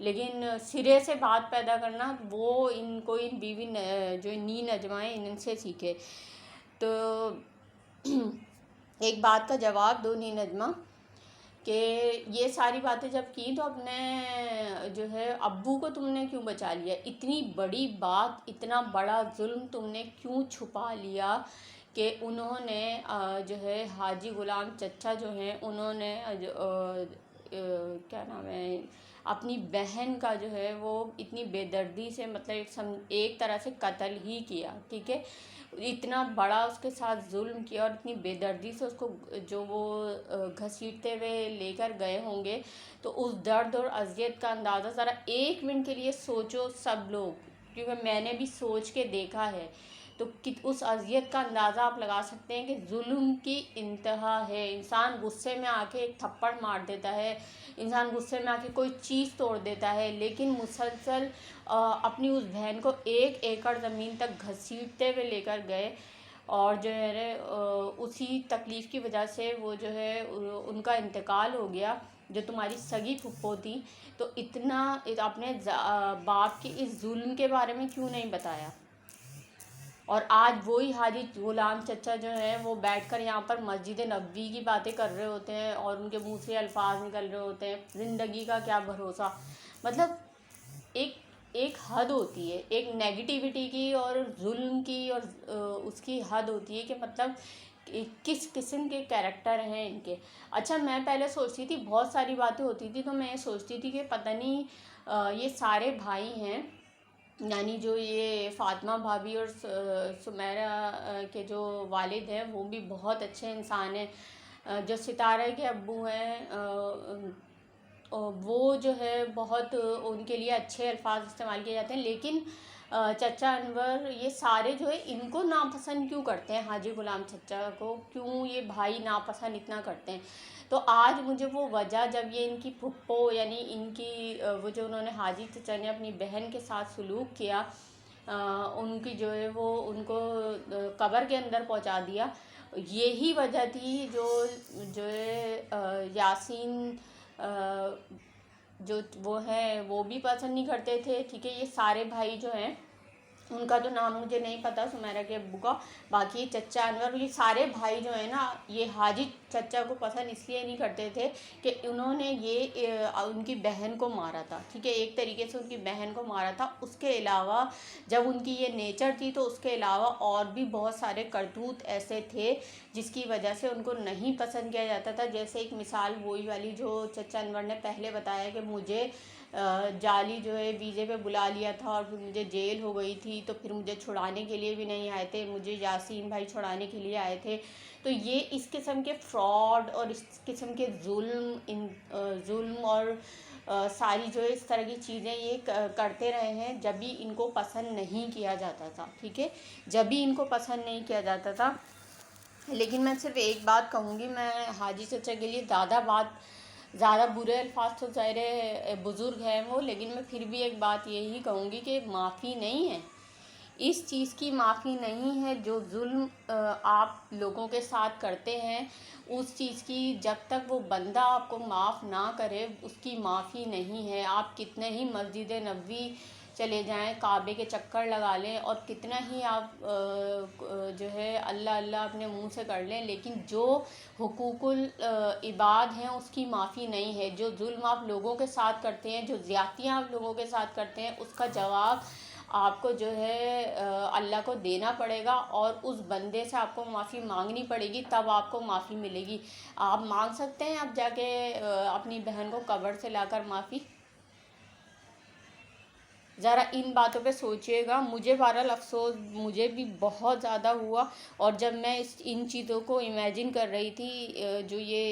لیکن سرے سے بات پیدا کرنا وہ ان کو ان بیوی جو نی نجمہ ہیں ان سے سیکھے. تو ایک بات کا جواب دو نی نجمہ کہ یہ ساری باتیں جب کی تو اپنے جو ہے ابو کو تم نے کیوں بچا لیا؟ اتنی بڑی بات، اتنا بڑا ظلم تم نے کیوں چھپا لیا کہ انہوں نے جو ہے حاجی غلام چچا جو ہیں انہوں نے کیا نام ہے اپنی بہن کا جو ہے وہ اتنی بے دردی سے مطلب ایک طرح سے قتل ہی کیا. ٹھیک ہے، اتنا بڑا اس کے ساتھ ظلم کیا اور اتنی بے دردی سے اس کو جو وہ گھسیٹتے ہوئے لے کر گئے ہوں گے. تو اس درد اور اذیت کا اندازہ ذرا ایک منٹ کے لیے سوچو سب لوگ، کیونکہ میں نے بھی سوچ کے دیکھا ہے. تو اس اذیت کا اندازہ آپ لگا سکتے ہیں کہ ظلم کی انتہا ہے. انسان غصے میں آ کے ایک تھپڑ مار دیتا ہے، انسان غصے میں آ کے کوئی چیز توڑ دیتا ہے، لیکن مسلسل اپنی اس بہن کو 1 ایکڑ زمین تک گھسیٹتے ہوئے لے کر گئے. اور جو ہے اسی تکلیف کی وجہ سے وہ جو ہے ان کا انتقال ہو گیا، جو تمہاری سگی پھپھو تھی. تو اتنا اپنے باپ کے اس ظلم کے بارے میں کیوں نہیں بتایا؟ اور آج وہی حاجی غلام چچا جو ہیں وہ بیٹھ کر یہاں پر مسجد نبوی کی باتیں کر رہے ہوتے ہیں اور ان کے منہ سے الفاظ نکل رہے ہوتے ہیں زندگی کا کیا بھروسہ. مطلب ایک حد ہوتی ہے، ایک نیگیٹیوٹی کی اور ظلم کی، اور اس کی حد ہوتی ہے کہ مطلب کس قسم کے کیریکٹر ہیں ان کے. اچھا، میں پہلے سوچتی تھی بہت ساری باتیں ہوتی تھی تو میں یہ سوچتی تھی کہ پتہ نہیں یہ سارے بھائی ہیں، یعنی جو یہ فاطمہ بھابھی اور سمیرہ کے جو والد ہیں وہ بھی بہت اچھے انسان ہیں. جو ستارہ کے ابو ہیں وہ جو ہے بہت ان کے لیے اچھے الفاظ استعمال کیے جاتے ہیں، لیکن چچا انور یہ سارے جو ہے ان کو ناپسند کیوں کرتے ہیں؟ حاجی غلام چچا کو کیوں یہ بھائی ناپسند اتنا کرتے ہیں؟ تو آج مجھے وہ وجہ، جب یہ ان کی پھپھو یعنی ان کی وہ جو انہوں نے حاجی چچا نے اپنی بہن کے ساتھ سلوک کیا، ان کی جو ہے وہ ان کو قبر کے اندر پہنچا دیا، یہی وجہ تھی جو ہے یاسین جو وہ ہیں وہ بھی پسند نہیں کرتے تھے. ٹھیک ہے، یہ سارے بھائی جو ہیں ان کا تو نام مجھے نہیں پتا سمیرہ کے ابو کا، باقی چچا انور، یہ سارے بھائی جو ہیں نا یہ حاجی چچا کو پسند اس لیے نہیں کرتے تھے کہ انہوں نے یہ ان کی بہن کو مارا تھا. ٹھیک ہے، ایک طریقے سے ان کی بہن کو مارا تھا. اس کے علاوہ جب ان کی یہ نیچر تھی تو اس کے علاوہ اور بھی بہت سارے کرتوت ایسے تھے جس کی وجہ سے ان کو نہیں پسند کیا جاتا تھا. جیسے ایک مثال وہی والی جو چچا انور نے پہلے بتایا کہ مجھے جعلی جو ہے ویزے پہ بلا لیا تھا اور پھر مجھے جیل ہو گئی تھی، تو پھر مجھے چھڑانے کے لیے بھی نہیں آئے تھے، مجھے یاسین بھائی چھڑانے کے لیے آئے تھے. تو یہ اس قسم کے فراڈ اور اس قسم کے ظلم اور ساری جو ہے اس طرح کی چیزیں یہ کرتے رہے ہیں جب بھی ان کو پسند نہیں کیا جاتا تھا. ٹھیک ہے، جب بھی ان کو پسند نہیں کیا جاتا تھا. لیکن میں صرف ایک بات کہوں گی، میں حاجی چچا کے لیے زیادہ برے الفاظ تو ظاہر بزرگ ہیں وہ، لیکن میں پھر بھی ایک بات یہی کہوں گی کہ معافی نہیں ہے، اس چیز کی معافی نہیں ہے. جو ظلم آپ لوگوں کے ساتھ کرتے ہیں اس چیز کی جب تک وہ بندہ آپ کو معاف نہ کرے اس کی معافی نہیں ہے. آپ کتنے ہی مسجد نبوی چلے جائیں، کعبے کے چکر لگا لیں اور کتنا ہی آپ جو ہے اللہ اللہ اپنے منہ سے کر لیں، لیکن جو حقوق العباد ہیں اس کی معافی نہیں ہے. جو ظلم آپ لوگوں کے ساتھ کرتے ہیں، جو زیادتیاں آپ لوگوں کے ساتھ کرتے ہیں، اس کا جواب آپ کو جو ہے اللہ کو دینا پڑے گا اور اس بندے سے آپ کو معافی مانگنی پڑے گی، تب آپ کو معافی ملے گی. آپ مانگ سکتے ہیں اب جا کے اپنی بہن کو قبر سے لا کر معافی؟ ذرا ان باتوں پہ سوچئے گا. مجھے بہرحال افسوس مجھے بھی بہت زیادہ ہوا، اور جب میں ان چیزوں کو امیجن کر رہی تھی جو یہ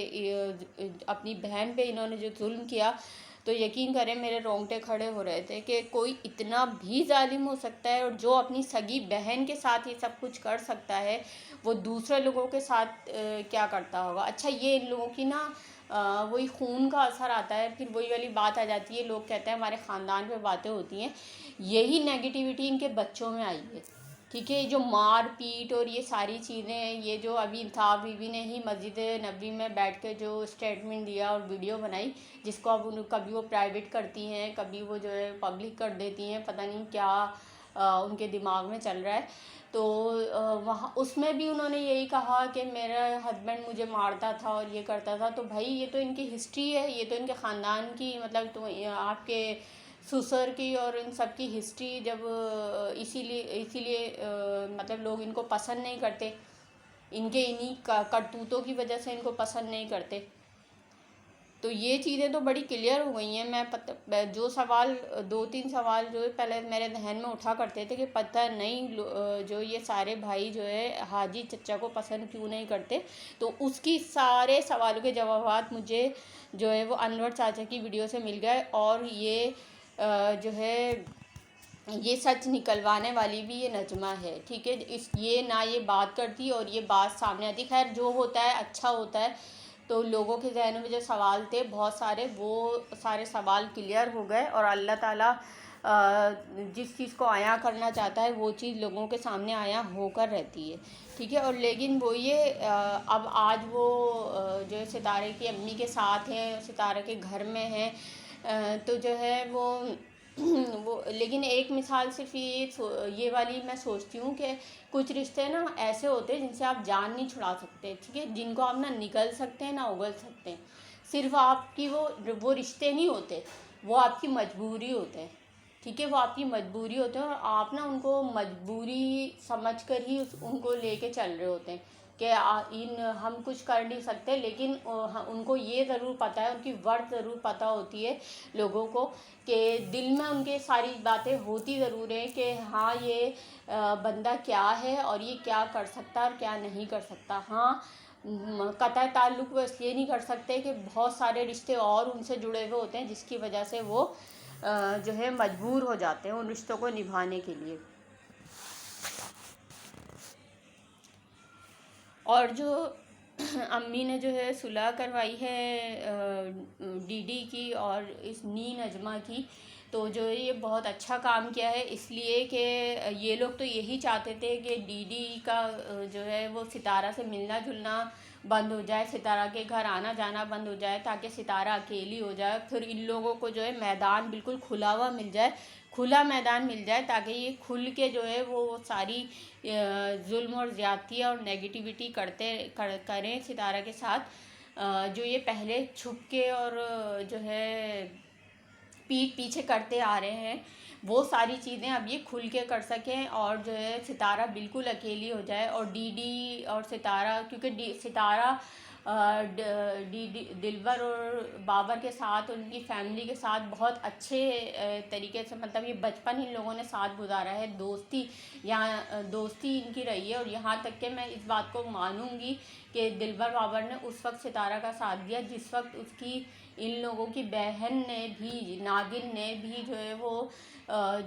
اپنی بہن پہ انہوں نے جو ظلم کیا، تو یقین کریں میرے رونگٹے کھڑے ہو رہے تھے کہ کوئی اتنا بھی ظالم ہو سکتا ہے، اور جو اپنی سگی بہن کے ساتھ یہ سب کچھ کر سکتا ہے وہ دوسرے لوگوں کے ساتھ کیا کرتا ہوگا. اچھا، یہ ان لوگوں کی نا وہی خون کا اثر آتا ہے، پھر وہی والی بات آ جاتی ہے، لوگ کہتے ہیں ہمارے خاندان پہ باتیں ہوتی ہیں. یہی نیگیٹیوٹی ان کے بچوں میں آئی ہے. ٹھیک ہے. جو مار پیٹ اور یہ ساری چیزیں، یہ جو ابھی انتخاب بیوی نے ہی مسجد نبوی میں بیٹھ کے جو اسٹیٹمنٹ دیا اور ویڈیو بنائی، جس کو اب کبھی وہ پرائیویٹ کرتی ہیں، کبھی وہ جو ہے پبلک کر دیتی ہیں، پتہ نہیں کیا ان کے دماغ میں چل رہا ہے. تو وہاں اس میں بھی انہوں نے یہی کہا کہ میرا ہسبینڈ مجھے مارتا تھا اور یہ کرتا تھا. تو بھائی یہ تو ان کی ہسٹری ہے، یہ تو ان کے خاندان کی، مطلب تو آپ کے سسر کی اور ان سب کی ہسٹری. جب اسی لیے مطلب لوگ ان کو پسند نہیں کرتے، ان کے انہی کرتوتوں کی وجہ سے ان کو پسند نہیں کرتے. تو یہ چیزیں تو بڑی کلیئر ہو گئی ہیں. میں جو سوال 2-3 سوال جو پہلے میرے ذہن میں اٹھا کرتے تھے کہ پتہ نہیں جو یہ سارے بھائی جو ہے حاجی چچا کو پسند کیوں نہیں کرتے، تو اس کی سارے سوالوں کے جوابات مجھے جو ہے وہ انور چاچا کی ویڈیو سے مل گئے. اور یہ جو ہے یہ سچ نکلوانے والی بھی یہ نجمہ ہے. ٹھیک ہے، یہ نہ یہ بات کرتی اور یہ بات سامنے آتی. خیر جو ہوتا ہے اچھا ہوتا ہے. تو لوگوں کے ذہنوں میں جو سوال تھے بہت سارے، وہ سارے سوال کلیئر ہو گئے. اور اللہ تعالیٰ جس چیز کو عیاں کرنا چاہتا ہے وہ چیز لوگوں کے سامنے عیاں ہو کر رہتی ہے. ٹھیک ہے. اور لیکن وہ یہ اب آج وہ جو ہے ستارے کی امی کے ساتھ ہیں، ستارے کے گھر میں ہیں. تو جو ہے وہ لیکن ایک مثال صرف یہ والی میں سوچتی ہوں کہ کچھ رشتے نا ایسے ہوتے ہیں جن سے آپ جان نہیں چھڑا سکتے. ٹھیک ہے، جن کو آپ نہ نگل سکتے ہیں نہ اگل سکتے ہیں. صرف آپ کی وہ رشتے نہیں ہوتے، وہ آپ کی مجبوری ہوتے ہیں. ٹھیک ہے، وہ آپ کی مجبوری ہوتے ہیں، اور آپ نا ان کو مجبوری سمجھ کر ہی ان کو لے کے چل رہے ہوتے ہیں کہ ہم کچھ کر نہیں سکتے. لیکن ان کو یہ ضرور پتہ ہے، ان کی ورث ضرور پتہ ہوتی ہے لوگوں کو، کہ دل میں ان کے ساری باتیں ہوتی ضرور ہیں کہ ہاں یہ بندہ کیا ہے اور یہ کیا کر سکتا ہے اور کیا نہیں کر سکتا. ہاں قطع تعلق وہ اس لیے نہیں کر سکتے کہ بہت سارے رشتے اور ان سے جڑے ہوئے ہوتے ہیں، جس کی وجہ سے وہ جو ہے مجبور ہو جاتے ہیں ان رشتوں کو نبھانے کے لیے. اور جو امی نے جو ہے صلح کروائی ہے ڈی ڈی کی اور اس نجمہ کی، تو جو ہے یہ بہت اچھا کام کیا ہے. اس لیے کہ یہ لوگ تو یہی چاہتے تھے کہ ڈی ڈی کا جو ہے وہ ستارہ سے ملنا جلنا بند ہو جائے، ستارہ کے گھر آنا جانا بند ہو جائے، تاکہ ستارہ اکیلی ہو جائے. پھر ان لوگوں کو جو ہے میدان بالکل کھلا ہوا مل جائے، کھلا میدان مل جائے، تاکہ یہ کھل کے جو ہے وہ ساری ظلم اور زیادتی اور نیگیٹیوٹی کریں ستارہ کے ساتھ. جو یہ پہلے چھپ کے اور جو ہے پیٹھ پیچھے کرتے آ رہے ہیں، وہ ساری چیزیں اب یہ کھل کے کر سکیں، اور جو ہے ستارہ بالکل اکیلی ہو جائے. اور ڈی ڈی اور ستارہ، کیونکہ ستارہ دلبر اور بابر کے ساتھ، ان کی فیملی کے ساتھ بہت اچھے طریقے سے، مطلب یہ بچپن ان لوگوں نے ساتھ گزارا ہے، دوستی ان کی رہی ہے. اور یہاں تک کہ میں اس بات کو مانوں گی کہ دلبر بابر نے اس وقت ستارہ کا ساتھ دیا جس وقت اس کی ان لوگوں کی بہن نے بھی، ناگن نے بھی جو ہے وہ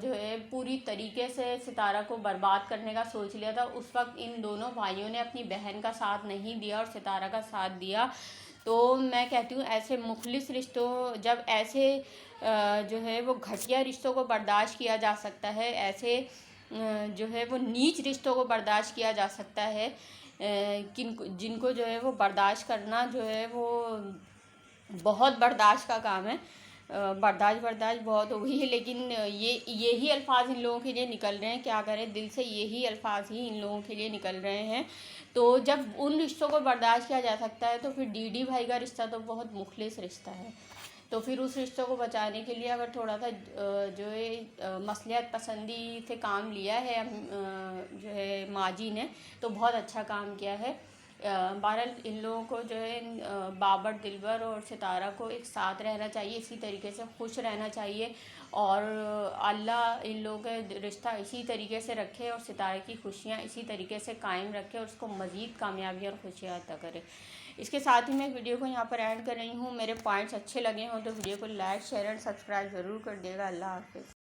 جو ہے پوری طریقے سے ستارہ کو برباد کرنے کا سوچ لیا تھا. اس وقت ان دونوں بھائیوں نے اپنی بہن کا ساتھ نہیں دیا اور ستارہ کا ساتھ دیا. تو میں کہتی ہوں ایسے مخلص رشتوں، جب ایسے جو ہے وہ گھٹیا رشتوں کو برداشت کیا جا سکتا ہے، ایسے جو ہے وہ نیچ رشتوں کو برداشت کیا جا سکتا ہے، جن کو جو ہے وہ برداشت کرنا جو ہے وہ بہت برداشت کا کام ہے. برداشت بہت ہو گئی ہے. لیکن یہی الفاظ ان لوگوں کے لیے نکل رہے ہیں، کیا کریں، دل سے یہی الفاظ ہی ان لوگوں کے لیے نکل رہے ہیں. تو جب ان رشتوں کو برداشت کیا جا سکتا ہے تو پھر ڈی ڈی بھائی کا رشتہ تو بہت مخلص رشتہ ہے. تو پھر اس رشتوں کو بچانے کے لیے اگر تھوڑا سا جو ہے مصلحت پسندی سے کام لیا ہے جو ہے ماں جی نے، تو بہت اچھا کام کیا ہے. بہرحال ان لوگوں کو جو ہے بابر، دلبر اور ستارہ کو ایک ساتھ رہنا چاہیے، اسی طریقے سے خوش رہنا چاہیے، اور اللہ ان لوگوں کا رشتہ اسی طریقے سے رکھے اور ستارے کی خوشیاں اسی طریقے سے قائم رکھے اور اس کو مزید کامیابی اور خوشیاں عطا کرے. اس کے ساتھ ہی میں ویڈیو کو یہاں پر اینڈ کر رہی ہوں. میرے پوائنٹس اچھے لگے ہوں تو ویڈیو کو لائک، شیئر اینڈ سبسکرائب ضرور کر دیے گا. اللہ حافظ.